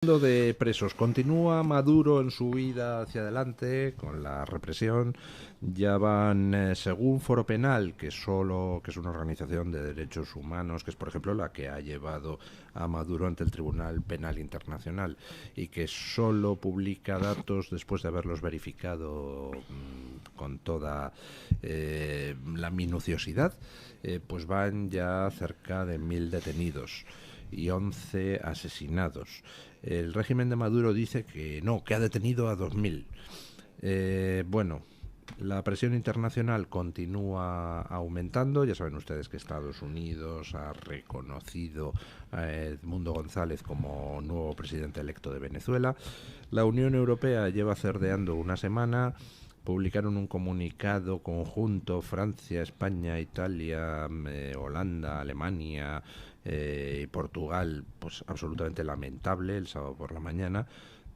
De presos, continúa Maduro en su huida hacia adelante con la represión. Ya van, según Foro Penal, que es una organización de derechos humanos, que es por ejemplo la que ha llevado a Maduro ante el Tribunal Penal Internacional y que solo publica datos después de haberlos verificado con toda la minuciosidad, pues van ya cerca de 1000 detenidos y 11 asesinados. El régimen de Maduro dice que no, que ha detenido a 2000. Bueno, la presión internacional continúa aumentando. Ya saben ustedes que Estados Unidos ha reconocido a Edmundo González como nuevo presidente electo de Venezuela. La Unión Europea lleva cerdeando una semana. Publicaron un comunicado conjunto, Francia, España, Italia, Holanda, Alemania y Portugal, pues absolutamente lamentable, el sábado por la mañana,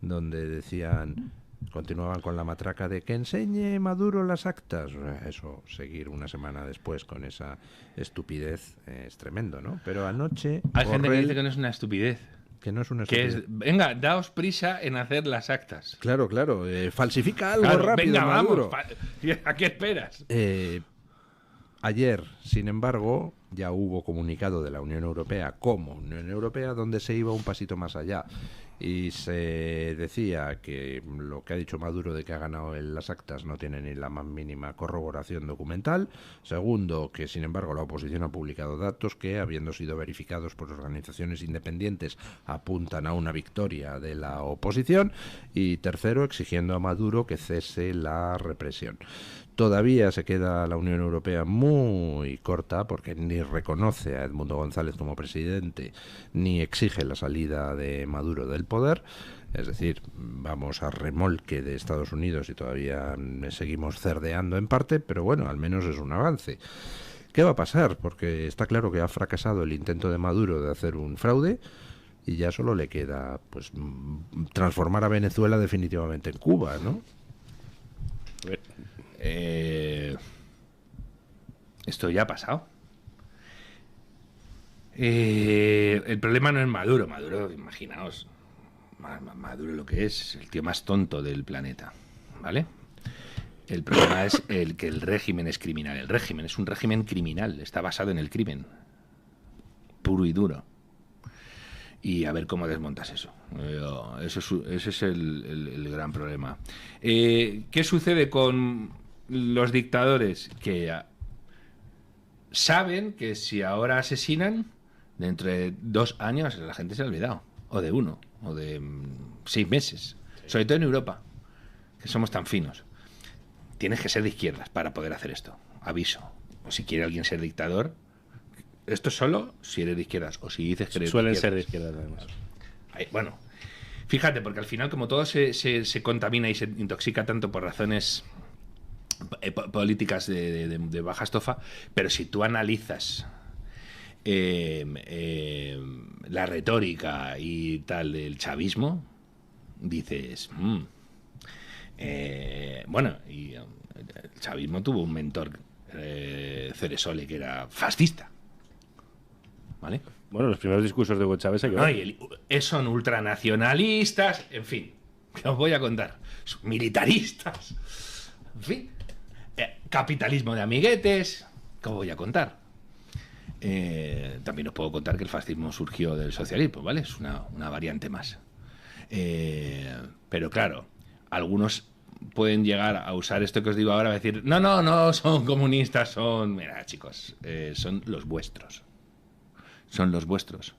donde decían, continuaban con la matraca de que enseñe Maduro las actas. Eso, seguir una semana después con esa estupidez es tremendo, ¿no? Pero anoche hay gente que dice que no es una estupidez. Que no es una Que estupidez. es, venga, daos prisa en hacer las actas. Claro, claro, falsifica algo claro, rápido, venga, Maduro. Vamos, ¿a qué esperas? Ayer, sin embargo, ya hubo comunicado de la Unión Europea como Unión Europea donde se iba un pasito más allá y se decía que lo que ha dicho Maduro de que ha ganado en las actas no tiene ni la más mínima corroboración documental. Segundo, que sin embargo la oposición ha publicado datos que, habiendo sido verificados por organizaciones independientes, apuntan a una victoria de la oposición. Y tercero, exigiendo a Maduro que cese la represión. Todavía se queda la Unión Europea muy corta porque ni reconoce a Edmundo González como presidente ni exige la salida de Maduro del poder. Es decir, vamos a remolque de Estados Unidos y todavía seguimos cerdeando en parte, pero bueno, al menos es un avance. ¿Qué va a pasar? Porque está claro que ha fracasado el intento de Maduro de hacer un fraude y ya solo le queda pues transformar a Venezuela definitivamente en Cuba, ¿no? Esto ya ha pasado. El problema no es Maduro. Maduro, imaginaos, Maduro lo que es el tío más tonto del planeta, ¿vale? El problema es que el régimen es criminal. El régimen es un régimen criminal, está basado en el crimen puro y duro. Y a ver cómo desmontas eso. Ese es el gran problema. ¿Qué sucede con los dictadores? Que saben que si ahora asesinan, dentro de 2 años la gente se ha olvidado. O de 1, o de 6 meses. Sí. Sobre todo en Europa, que somos tan finos. Tienes que ser de izquierdas para poder hacer esto. Aviso. O si quiere alguien ser dictador, esto es solo si eres de izquierdas. O si dices que eres suelen de ser de izquierdas, además. Bueno, fíjate, porque al final, como todo se contamina y se intoxica tanto por razones políticas de baja estofa, pero si tú analizas la retórica y tal del chavismo, dices, bueno, y el chavismo tuvo un mentor, Ceresole, que era fascista, ¿vale? Bueno, los primeros discursos de Hugo Chávez son ultranacionalistas, en fin, que os voy a contar, militaristas, en fin, capitalismo de amiguetes, que os voy a contar. También os puedo contar que el fascismo surgió del socialismo, ¿vale? Es una variante más. Pero claro, algunos pueden llegar a usar esto que os digo ahora, a decir, no son comunistas, son... Mira, chicos, son los vuestros. Son los vuestros.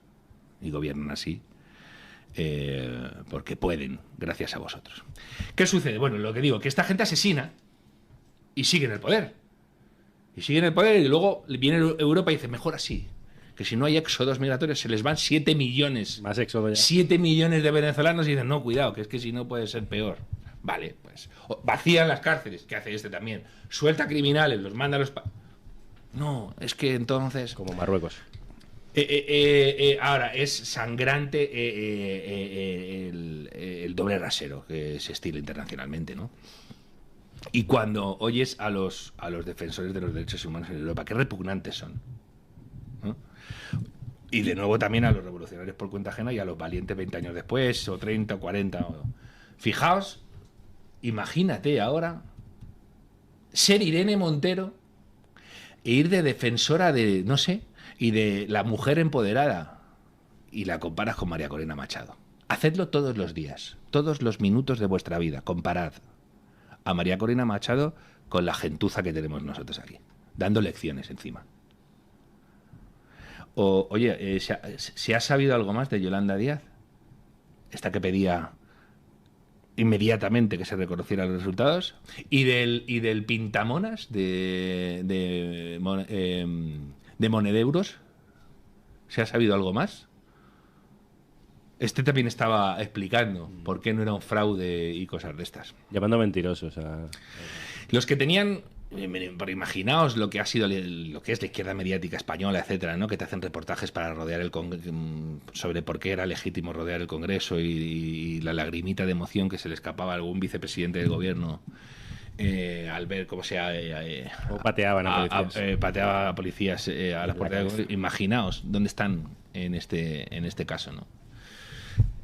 Y gobiernan así porque pueden, gracias a vosotros. ¿Qué sucede? Bueno, lo que digo, que esta gente asesina y sigue en el poder. Y siguen el poder y luego viene Europa y dice, mejor así. Que si no hay éxodos migratorios se les van 7 millones. Más éxodo ya. 7 millones de venezolanos y dicen, no, cuidado, que es que si no puede ser peor. Vale, pues vacían las cárceles, que hace este también. Suelta criminales, los manda a los... No, es que entonces... Como Marruecos. Ahora, es sangrante el doble rasero que se estila internacionalmente, ¿no? Y cuando oyes a los defensores de los derechos humanos en Europa, qué repugnantes son, ¿no? Y de nuevo también a los revolucionarios por cuenta ajena y a los valientes 20 años después, o 30, o 40. Fijaos, imagínate ahora ser Irene Montero e ir de defensora de, no sé, y de la mujer empoderada, y la comparas con María Corina Machado. Hacedlo todos los días, todos los minutos de vuestra vida. Comparad a María Corina Machado con la gentuza que tenemos nosotros aquí, dando lecciones encima. Oye, ¿se ha sabido algo más de Yolanda Díaz? Esta que pedía inmediatamente que se reconocieran los resultados. Y del pintamonas de Monedeuros. ¿Se ha sabido algo más? Este también estaba explicando por qué no era un fraude y cosas de estas. Llamando mentirosos a... Los que tenían... Pero imaginaos lo que ha sido lo que es la izquierda mediática española, etcétera, ¿no? Que te hacen reportajes para rodear el sobre por qué era legítimo rodear el Congreso y la lagrimita de emoción que se le escapaba a algún vicepresidente del gobierno al ver cómo se o pateaban a policías. Pateaba a policías a las puertas del Congreso. Imaginaos dónde están en este caso, ¿no?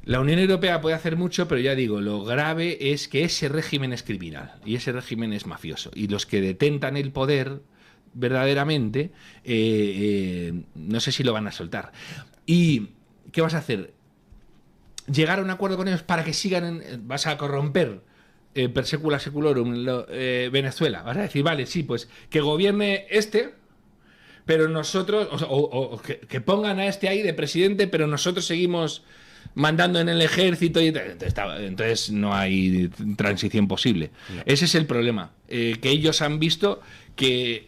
La Unión Europea puede hacer mucho, pero ya digo, lo grave es que ese régimen es criminal y ese régimen es mafioso. Y los que detentan el poder verdaderamente, no sé si lo van a soltar. ¿Y qué vas a hacer? ¿Llegar a un acuerdo con ellos para que sigan? ¿Vas a corromper per secula seculorum Venezuela? ¿Vas a decir, vale, sí, pues que gobierne pero nosotros, o que pongan a ahí de presidente, pero nosotros seguimos mandando en el ejército y entonces no hay transición posible. No. Ese es el problema, que ellos han visto que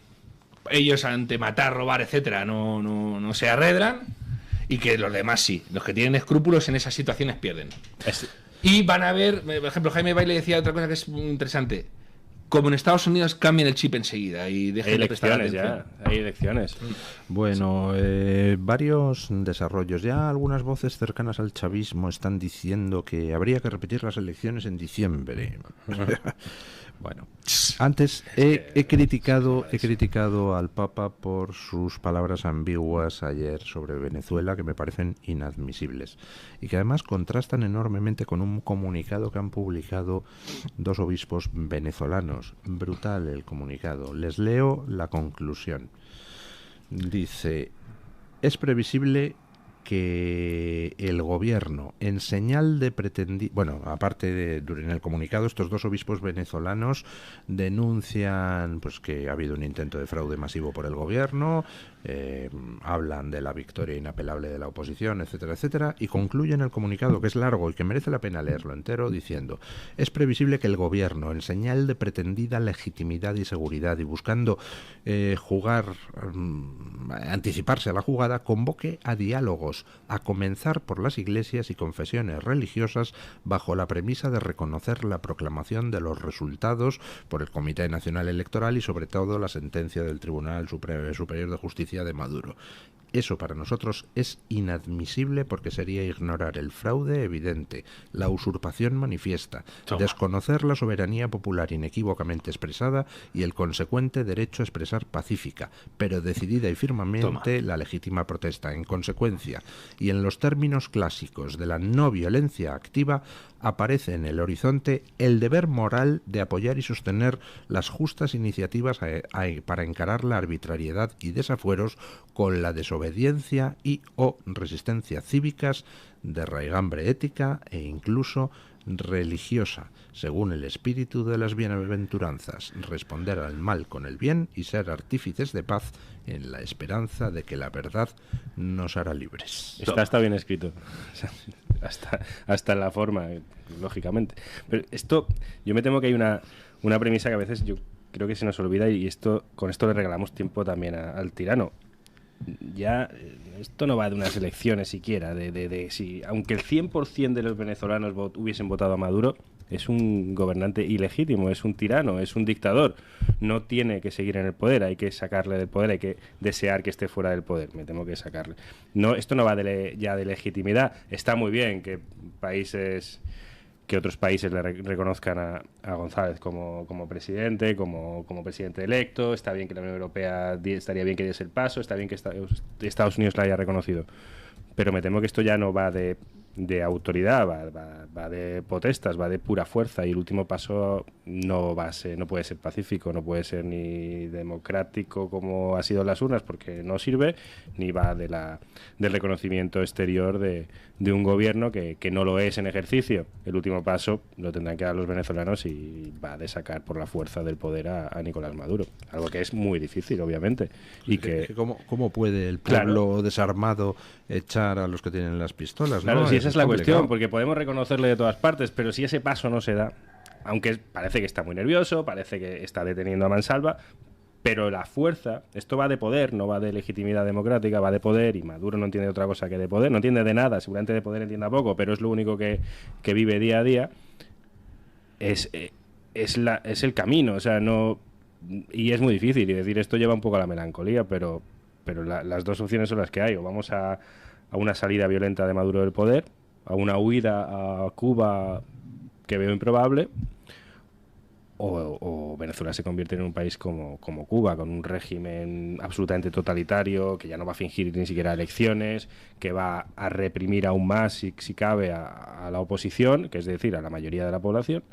ellos ante matar, robar, etcétera no se arredran y que los demás sí, los que tienen escrúpulos en esas situaciones pierden. Y van a ver, por ejemplo, Jaime Baile decía otra cosa que es muy interesante. Como en Estados Unidos cambian el chip enseguida y dejen de prestar atención. Hay elecciones. Bueno, varios desarrollos. Ya algunas voces cercanas al chavismo están diciendo que habría que repetir las elecciones en diciembre. Bueno, antes he criticado al Papa por sus palabras ambiguas ayer sobre Venezuela, que me parecen inadmisibles y que además contrastan enormemente con un comunicado que han publicado dos obispos venezolanos. Brutal el comunicado. Les leo la conclusión. Dice: es previsible que el gobierno, en señal de bueno, aparte en el comunicado, estos dos obispos venezolanos denuncian pues que ha habido un intento de fraude masivo por el gobierno, hablan de la victoria inapelable de la oposición, etcétera, etcétera, y concluyen el comunicado, que es largo y que merece la pena leerlo entero, diciendo: es previsible que el gobierno, en señal de pretendida legitimidad y seguridad y buscando anticiparse a la jugada, convoque a diálogos, a comenzar por las iglesias y confesiones religiosas, bajo la premisa de reconocer la proclamación de los resultados por el Comité Nacional Electoral y sobre todo la sentencia del Tribunal Superior de Justicia de Maduro. Eso para nosotros es inadmisible porque sería ignorar el fraude evidente, la usurpación manifiesta, desconocer la soberanía popular inequívocamente expresada y el consecuente derecho a expresar pacífica, pero decidida y firmemente la legítima protesta. En consecuencia, y en los términos clásicos de la no violencia activa, aparece en el horizonte el deber moral de apoyar y sostener las justas iniciativas para encarar la arbitrariedad y desafueros con la desobediencia y o resistencia cívicas de raigambre ética e incluso religiosa, según el espíritu de las bienaventuranzas, responder al mal con el bien y ser artífices de paz en la esperanza de que la verdad nos hará libres. Está bien escrito. Hasta la forma, lógicamente. Pero esto, yo me temo que hay una premisa que a veces yo creo que se nos olvida y con esto le regalamos tiempo también al tirano. Ya esto no va de unas elecciones siquiera, de si, aunque el 100% de los venezolanos hubiesen votado a Maduro, es un gobernante ilegítimo, es un tirano, es un dictador. No tiene que seguir en el poder, hay que sacarle del poder, hay que desear que esté fuera del poder. Me temo que sacarle. No, esto no va ya de legitimidad. Está muy bien que otros países le reconozcan a González como presidente, como presidente electo. Está bien que la Unión Europea estaría bien que diese el paso, está bien que Estados Unidos la haya reconocido. pero me temo que esto ya no va de autoridad, va de protestas, va de pura fuerza, y el último paso no puede ser pacífico, no puede ser ni democrático como ha sido en las urnas, porque no sirve, ni va del reconocimiento exterior de un gobierno que no lo es en ejercicio. El último paso lo tendrán que dar los venezolanos y va de sacar por la fuerza del poder a Nicolás Maduro, algo que es muy difícil, obviamente. Y ¿Cómo puede el pueblo desarmado echar a los que tienen las pistolas? Claro, ¿no? sí, esa es la complicado. cuestión, porque podemos reconocerle de todas partes, pero si ese paso no se da, aunque parece que está muy nervioso, parece que está deteniendo a mansalva, pero la fuerza, esto va de poder, no va de legitimidad democrática, va de poder, y Maduro no entiende otra cosa que de poder, no entiende de nada, seguramente de poder entienda poco, pero es lo único que vive día a día, es el camino, o sea, no... Y es muy difícil, y decir esto lleva un poco a la melancolía, pero las dos opciones son las que hay: o vamos a una salida violenta de Maduro del poder, a una huida a Cuba que veo improbable, o Venezuela se convierte en un país como Cuba, con un régimen absolutamente totalitario, que ya no va a fingir ni siquiera elecciones, que va a reprimir aún más, si cabe, a la oposición, que es decir, a la mayoría de la población,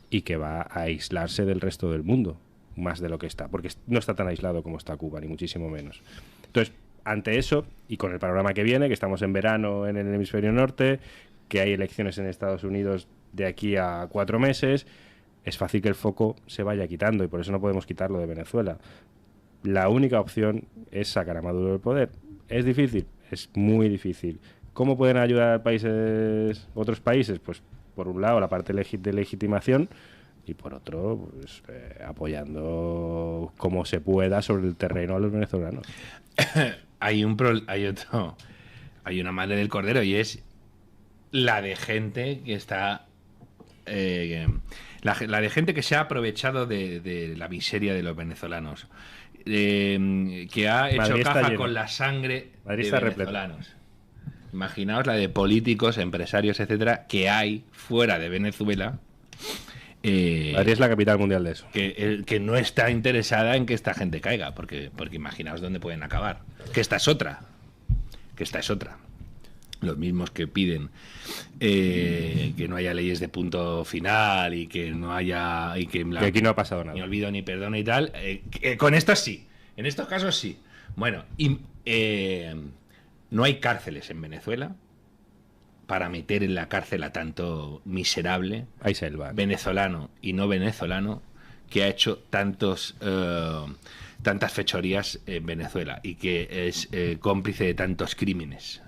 y que va a aislarse del resto del mundo, más de lo que está, porque no está tan aislado como está Cuba, ni muchísimo menos. Entonces, ante eso, y con el panorama que viene, que estamos en verano en el hemisferio norte, que hay elecciones en Estados Unidos de aquí a 4 meses, es fácil que el foco se vaya quitando, y por eso no podemos quitarlo de Venezuela. La única opción es sacar a Maduro del poder. ¿Es difícil? Es muy difícil. ¿Cómo pueden ayudar otros países? Pues por un lado la parte de legitimación, y por otro pues, apoyando como se pueda sobre el terreno a los venezolanos. Hay una madre del cordero, y es la de gente que está la de gente que se ha aprovechado de la miseria de los venezolanos, que ha hecho caja con la sangre de venezolanos. Imaginaos la de políticos, empresarios, etcétera, que hay fuera de Venezuela. Madrid es la capital mundial de eso. Que no está interesada en que esta gente caiga, porque imaginaos dónde pueden acabar. Que esta es otra. Los mismos que piden que no haya leyes de punto final, y que no haya... Y que aquí no ha pasado nada. Ni olvido ni perdón y tal. Con estos sí. En estos casos sí. Bueno, no hay cárceles en Venezuela para meter en la cárcel a tanto miserable venezolano y no venezolano que ha hecho tantas fechorías en Venezuela, y que es cómplice de tantos crímenes.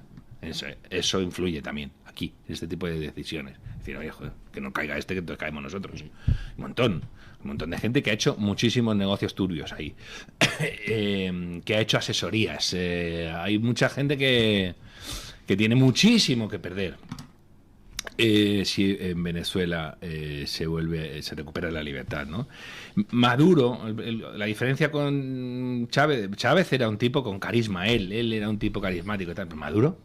Eso influye también aquí, en este tipo de decisiones. Es decir, oye, joder, que no caiga que entonces caemos nosotros. Un montón de gente que ha hecho muchísimos negocios turbios ahí, que ha hecho asesorías. Hay mucha gente que tiene muchísimo que perder si en Venezuela se recupera la libertad, ¿no? Maduro, la diferencia con Chávez era un tipo con carisma, él era un tipo carismático y tal, pero Maduro,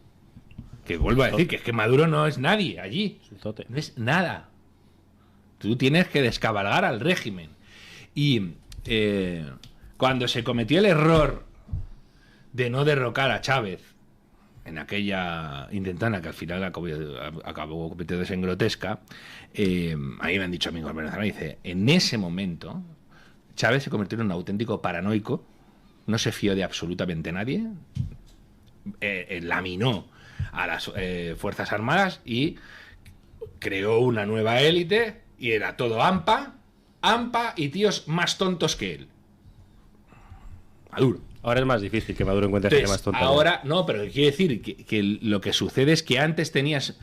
que vuelvo a decir que es que Maduro no es nadie allí, no es nada. Tú tienes que descabalgar al régimen. Y cuando se cometió el error de no derrocar a Chávez en aquella intentona que al final acabó convirtiéndose en grotesca, a mí me han dicho amigos venezolanos, dice, en ese momento Chávez se convirtió en un auténtico paranoico, no se fió de absolutamente nadie, laminó a las Fuerzas Armadas y creó una nueva élite, y era todo AMPA y tíos más tontos que él. Maduro. Ahora es más difícil que Maduro encuentre gente más tonta. Ahora, no, pero quiere decir que lo que sucede es que antes tenías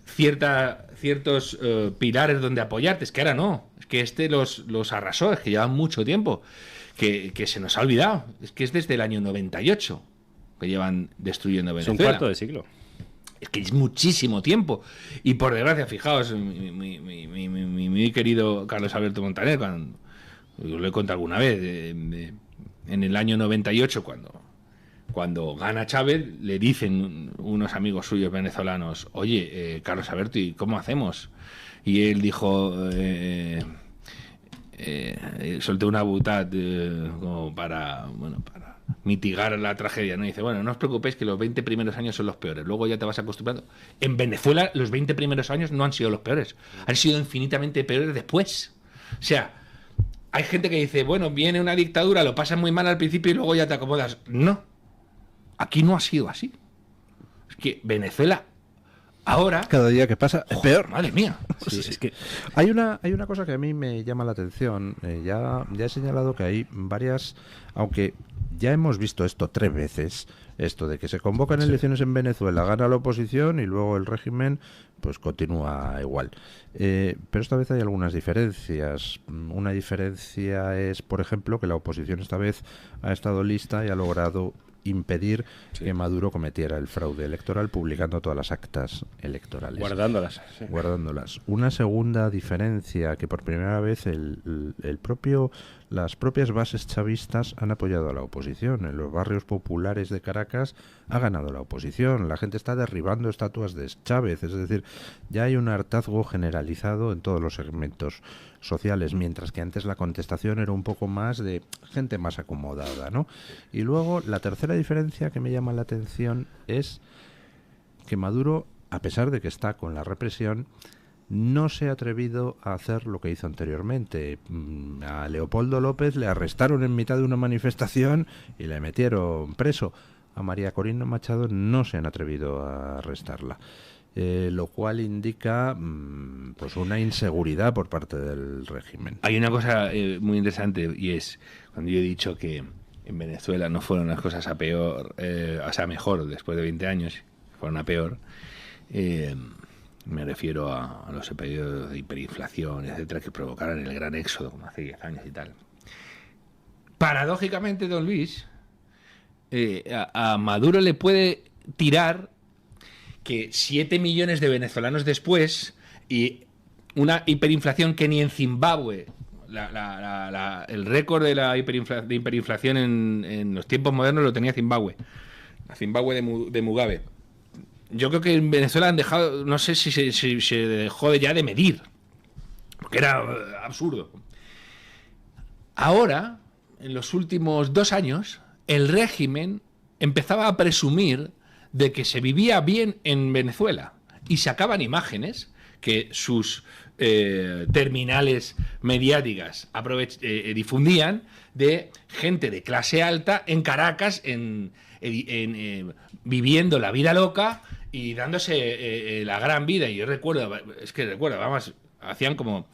ciertos pilares donde apoyarte, es que ahora no. Es que los arrasó, es que llevan mucho tiempo, que se nos ha olvidado. Es que es desde el año 98 que llevan destruyendo Venezuela. Es un cuarto de siglo. Es que es muchísimo tiempo. Y por desgracia, fijaos, mi querido Carlos Alberto Montaner, cuando yo lo he contado alguna vez, en el año 98, cuando gana Chávez, le dicen unos amigos suyos venezolanos, oye, Carlos Alberto, ¿y cómo hacemos? Y él dijo, solté una butad como para mitigar la tragedia, ¿no? Dice, bueno, no os preocupéis que los 20 primeros años son los peores, luego ya te vas acostumbrando. En Venezuela los 20 primeros años no han sido los peores, han sido infinitamente peores después. O sea, hay gente que dice, bueno, viene una dictadura, lo pasas muy mal al principio y luego ya te acomodas. No, aquí no ha sido así. Es que Venezuela ahora... Cada día que pasa es peor. Madre mía. Sí, es que Hay una cosa que a mí me llama la atención. Ya he señalado que hay varias, aunque ya hemos visto esto 3 veces, esto de que se convocan elecciones en Venezuela, gana la oposición y luego el régimen pues continúa igual. Pero esta vez hay algunas diferencias. Una diferencia es, por ejemplo, que la oposición esta vez ha estado lista y ha logrado impedir que Maduro cometiera el fraude electoral publicando todas las actas electorales. guardándolas. Sí. Guardándolas. Una segunda diferencia, que por primera vez las propias bases chavistas han apoyado a la oposición. En los barrios populares de Caracas ha ganado la oposición. La gente está derribando estatuas de Chávez. Es decir, ya hay un hartazgo generalizado en todos los segmentos sociales, mientras que antes la contestación era un poco más de gente más acomodada, ¿no? Y luego la tercera diferencia que me llama la atención es que Maduro, a pesar de que está con la represión, no se ha atrevido a hacer lo que hizo anteriormente. A Leopoldo López le arrestaron en mitad de una manifestación y le metieron preso. A María Corina Machado no se han atrevido a arrestarla. Lo cual indica pues una inseguridad por parte del régimen. Hay una cosa muy interesante, y es cuando yo he dicho que en Venezuela no fueron las cosas a peor, o sea, mejor después de 20 años, fueron a peor. Me refiero a los periodos de hiperinflación, etcétera, que provocaron el gran éxodo, como hace 10 años y tal. Paradójicamente, don Luis, a Maduro le puede tirar que 7 millones de venezolanos después y una hiperinflación que ni en Zimbabue, el récord de la hiperinflación en los tiempos modernos lo tenía Zimbabue, la Zimbabue de Mugabe. Yo creo que en Venezuela han dejado, no sé si se dejó ya de medir, porque era absurdo. Ahora, en los últimos 2 años, el régimen empezaba a presumir de que se vivía bien en Venezuela y sacaban imágenes que sus terminales mediáticas difundían de gente de clase alta en Caracas viviendo la vida loca y dándose la gran vida. Y yo recuerdo, vamos, hacían como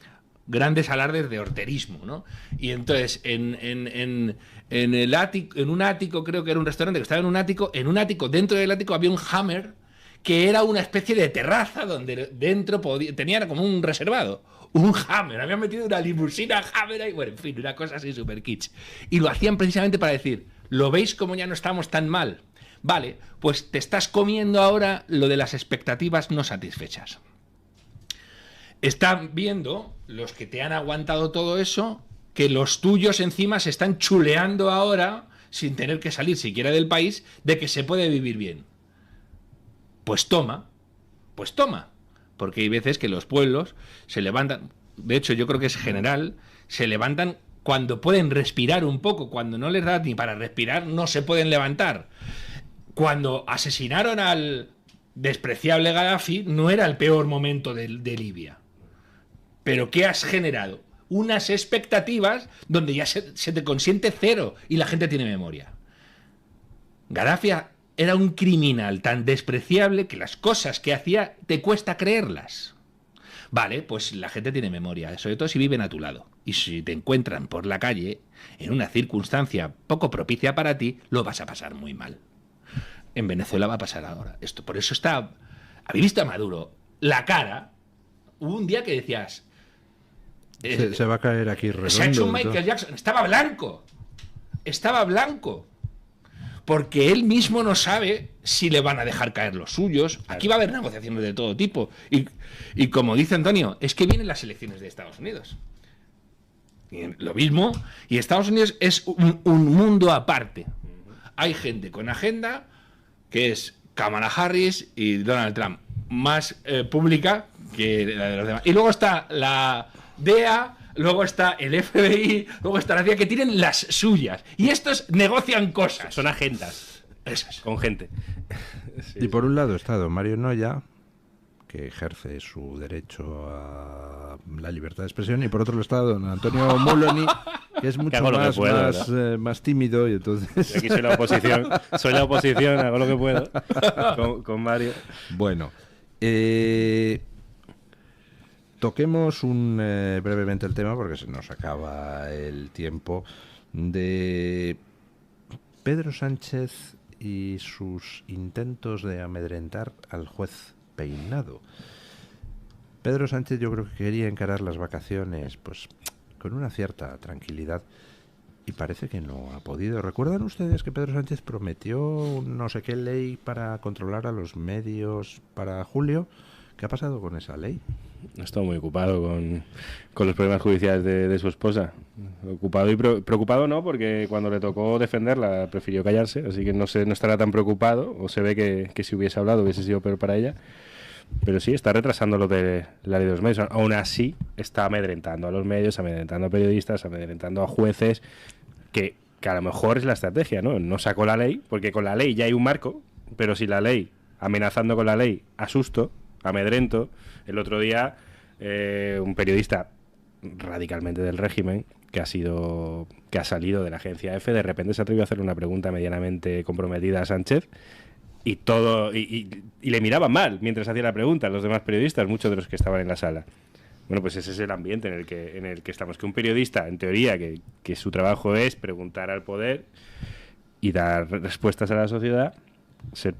grandes alardes de horterismo, ¿no? Y entonces en el ático, en un ático, creo que era un restaurante que estaba en un ático, dentro del ático había un Hammer que era una especie de terraza donde dentro tenía como un reservado. Un Hammer, habían metido una limusina Hammer ahí, bueno, en fin, una cosa así super kitsch. Y lo hacían precisamente para decir, ¿lo veis como ya no estamos tan mal? Vale, pues te estás comiendo ahora lo de las expectativas no satisfechas. Están viendo los que te han aguantado todo eso, que los tuyos encima se están chuleando ahora, sin tener que salir siquiera del país, de que se puede vivir bien. Pues toma, porque hay veces que los pueblos se levantan, de hecho yo creo que es general, se levantan cuando pueden respirar un poco, cuando no les da ni para respirar no se pueden levantar. Cuando asesinaron al despreciable Gaddafi no era el peor momento de Libia. ¿Pero qué has generado? Unas expectativas donde ya se te consiente cero y la gente tiene memoria. Gaddafi era un criminal tan despreciable que las cosas que hacía te cuesta creerlas. Vale, pues la gente tiene memoria, sobre todo si viven a tu lado. Y si te encuentran por la calle, en una circunstancia poco propicia para ti, lo vas a pasar muy mal. En Venezuela va a pasar ahora esto. Por eso está... ¿Habéis visto a Maduro? La cara... Hubo un día que decías... Se va a caer aquí redondo. Se ha hecho un Michael Jackson. Estaba blanco. Porque él mismo no sabe si le van a dejar caer los suyos. Aquí va a haber negociaciones de todo tipo. Y como dice Antonio, es que vienen las elecciones de Estados Unidos. Y lo mismo. Y Estados Unidos es un mundo aparte. Hay gente con agenda, que es Kamala Harris y Donald Trump, más pública que la de los demás. Y luego está la DEA luego está el FBI, luego está la CIA, que tienen las suyas. Y estos negocian cosas. Son agendas. Esas. Con gente. Sí, Y por un lado está don Mario Noya, que ejerce su derecho a la libertad de expresión, y por otro lado está don Antonio Muloni, que es mucho hago lo que más, puedo, más tímido, y entonces... Yo aquí soy la oposición, hago lo que puedo con Mario. Bueno, toquemos brevemente el tema, porque se nos acaba el tiempo, de Pedro Sánchez y sus intentos de amedrentar al juez Peinado. Pedro Sánchez yo creo que quería encarar las vacaciones pues con una cierta tranquilidad, y parece que no ha podido. ¿Recuerdan ustedes que Pedro Sánchez prometió no sé qué ley para controlar a los medios para julio? ¿Qué ha pasado con esa ley? Ha estado muy ocupado con los problemas judiciales de su esposa. Ocupado y preocupado no, porque cuando le tocó defenderla prefirió callarse, así que no estará tan preocupado, o se ve que si hubiese hablado hubiese sido peor para ella. Pero sí, está retrasando lo de la ley de los medios. Aún así, está amedrentando a los medios, amedrentando a periodistas, amedrentando a jueces, que a lo mejor es la estrategia, ¿no? No sacó la ley, porque con la ley ya hay un marco, pero si la ley, amenazando con la ley, asusto, amedrento. El otro día, un periodista radicalmente del régimen, que ha salido de la agencia EFE, de repente se atrevió a hacer una pregunta medianamente comprometida a Sánchez, y le miraban mal mientras hacía la pregunta los demás periodistas, muchos de los que estaban en la sala. Bueno, pues ese es el ambiente en el que estamos, que un periodista, en teoría, que su trabajo es preguntar al poder y dar respuestas a la sociedad, ser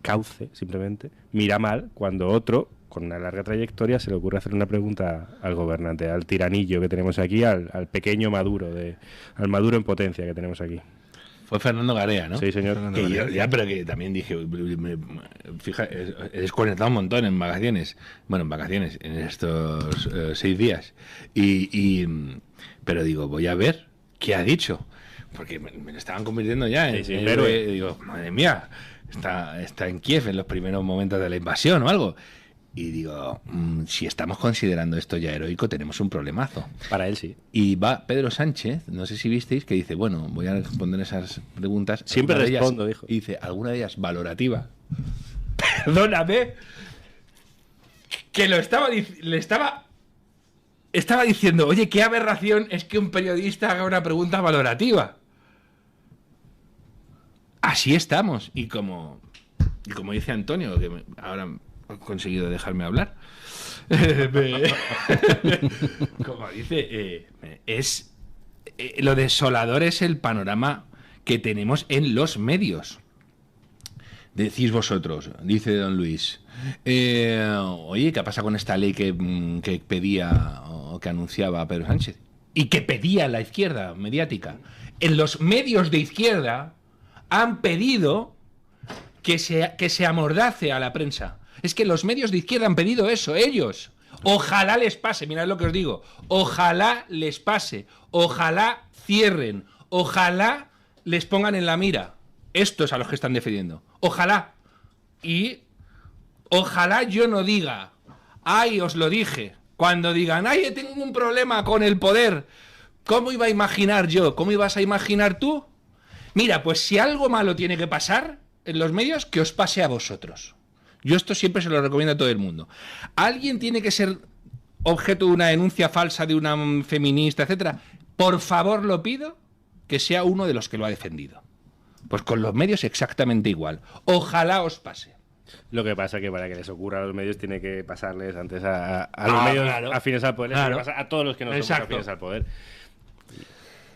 cauce, simplemente, mira mal cuando otro, con una larga trayectoria, se le ocurre hacer una pregunta al gobernante, al tiranillo que tenemos aquí, al pequeño Maduro, al Maduro en potencia que tenemos aquí. Fue Fernando Garea, ¿no? Sí, señor. Pero que también dije, fija, he desconectado un montón en vacaciones. Bueno, en vacaciones, en estos 6 días. Pero digo, voy a ver qué ha dicho. Porque me lo estaban convirtiendo ya en héroe. Digo, madre mía, está en Kiev en los primeros momentos de la invasión o algo. Y digo, si estamos considerando esto ya heroico, tenemos un problemazo. Para él sí. Y va Pedro Sánchez, no sé si visteis, que dice, bueno, voy a responder esas preguntas. Siempre respondo, dijo. Y dice, alguna de ellas valorativa. Perdóname. Que estaba diciendo, oye, qué aberración es que un periodista haga una pregunta valorativa. Así estamos. Y como dice Antonio, que ahora ha conseguido dejarme hablar. Como dice, lo desolador es el panorama que tenemos en los medios. Decís vosotros, dice don Luis, oye, ¿qué pasa con esta ley que pedía o que anunciaba Pedro Sánchez? Y que pedía la izquierda mediática. En los medios de izquierda han pedido que se amordace a la prensa. Es que los medios de izquierda han pedido eso, ellos. Ojalá les pase, mirad lo que os digo. Ojalá les pase. Ojalá cierren. Ojalá les pongan en la mira. Estos a los que están defendiendo. Ojalá. Y ojalá yo no diga, ay, os lo dije. Cuando digan, ay, tengo un problema con el poder. ¿Cómo iba a imaginar yo? ¿Cómo ibas a imaginar tú? Mira, pues si algo malo tiene que pasar en los medios, que os pase a vosotros. Yo esto siempre se lo recomiendo a todo el mundo. Alguien tiene que ser objeto de una denuncia falsa de una feminista, etcétera. Por favor, lo pido, que sea uno de los que lo ha defendido. Pues con los medios exactamente igual. Ojalá os pase. Lo que pasa es que para que les ocurra a los medios tiene que pasarles antes a los medios afines al poder, claro. A todos los que no somos afines al poder.